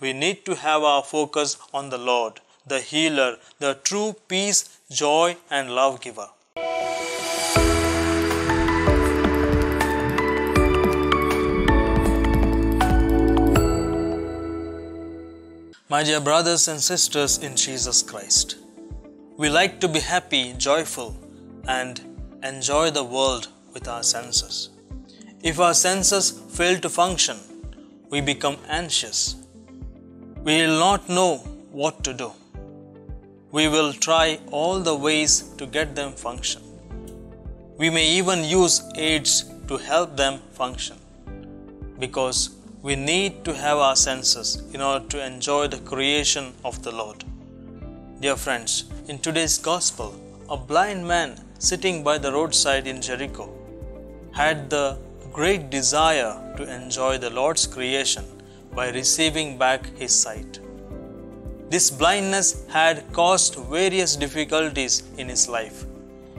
we need to have our focus on the Lord, the healer, the true peace, joy and love giver. My dear brothers and sisters in Jesus Christ, we like to be happy, joyful, and enjoy the world with our senses. If our senses fail to function, we become anxious. We will not know what to do. We will try all the ways to get them function. We may even use aids to help them function, because we need to have our senses in order to enjoy the creation of the Lord. Dear friends, in today's gospel, a blind man sitting by the roadside in Jericho had the great desire to enjoy the Lord's creation by receiving back his sight. This blindness had caused various difficulties in his life.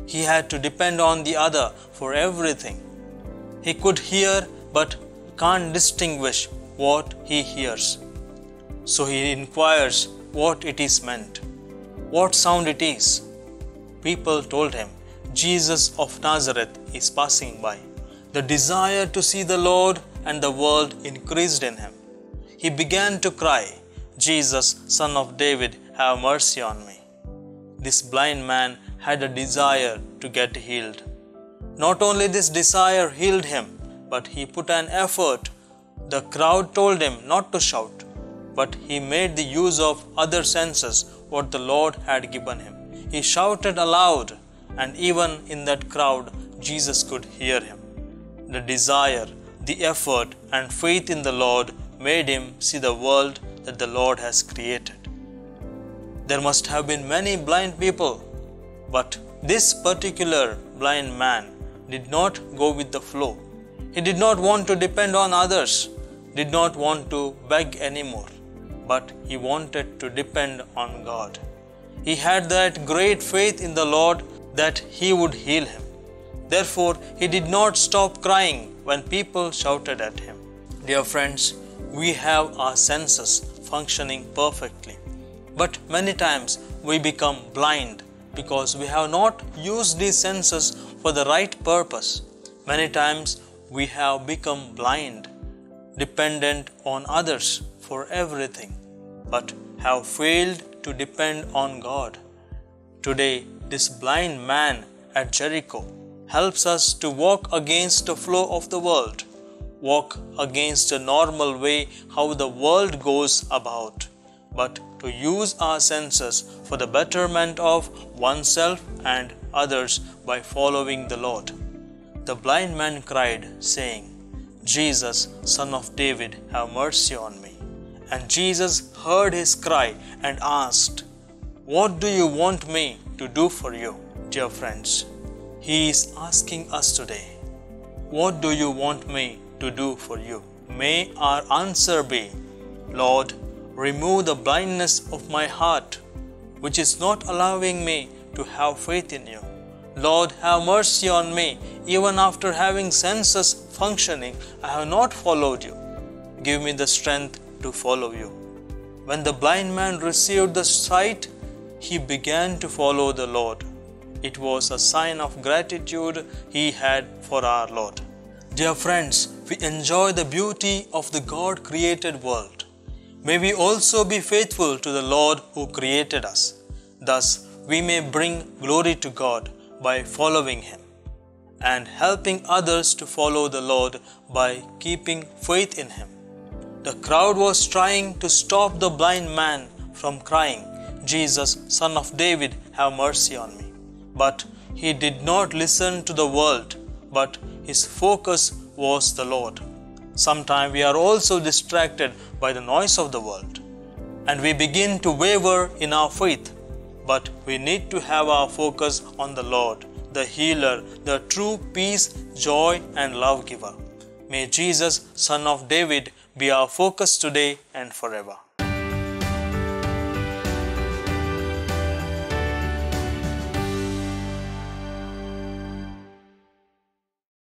He had to depend on the other for everything. He could hear but can't distinguish what he hears. So he inquires what it is meant, what sound it is. People told him, Jesus of Nazareth is passing by. The desire to see the Lord and the world increased in him. He began to cry, Jesus, Son of David, have mercy on me. This blind man had a desire to get healed. Not only this desire healed him, but he put an effort. The crowd told him not to shout, but he made the use of other senses what the Lord had given him. He shouted aloud, and even in that crowd, Jesus could hear him. The desire, the effort, and faith in the Lord made him see the world that the Lord has created. There must have been many blind people, but this particular blind man did not go with the flow. He did not want to depend on others, did not want to beg anymore, but he wanted to depend on God. He had that great faith in the Lord that he would heal him. Therefore, he did not stop crying when people shouted at him. Dear friends, we have our senses functioning perfectly, but many times we become blind because we have not used these senses for the right purpose. Many times we have become blind, dependent on others for everything, but have failed to depend on God. Today, this blind man at Jericho helps us to walk against the flow of the world, walk against the normal way how the world goes about, but to use our senses for the betterment of oneself and others by following the Lord. The blind man cried, saying, Jesus, Son of David, have mercy on me. And Jesus heard his cry and asked, what do you want me to do for you? Dear friends, he is asking us today, what do you want me to do for you? May our answer be, Lord, remove the blindness of my heart, which is not allowing me to have faith in you. Lord, have mercy on me. Even after having senses functioning, I have not followed you. Give me the strength to follow you. When the blind man received the sight, he began to follow the Lord. It was a sign of gratitude he had for our Lord. Dear friends, we enjoy the beauty of the God-created world. May we also be faithful to the Lord who created us. Thus, we may bring glory to God by following Him and helping others to follow the Lord by keeping faith in Him. The crowd was trying to stop the blind man from crying, Jesus, Son of David, have mercy on me. But he did not listen to the world, but his focus was the Lord. Sometimes we are also distracted by the noise of the world, and we begin to waver in our faith. But we need to have our focus on the Lord, the healer, the true peace, joy and love giver. May Jesus, Son of David, be our focus today and forever.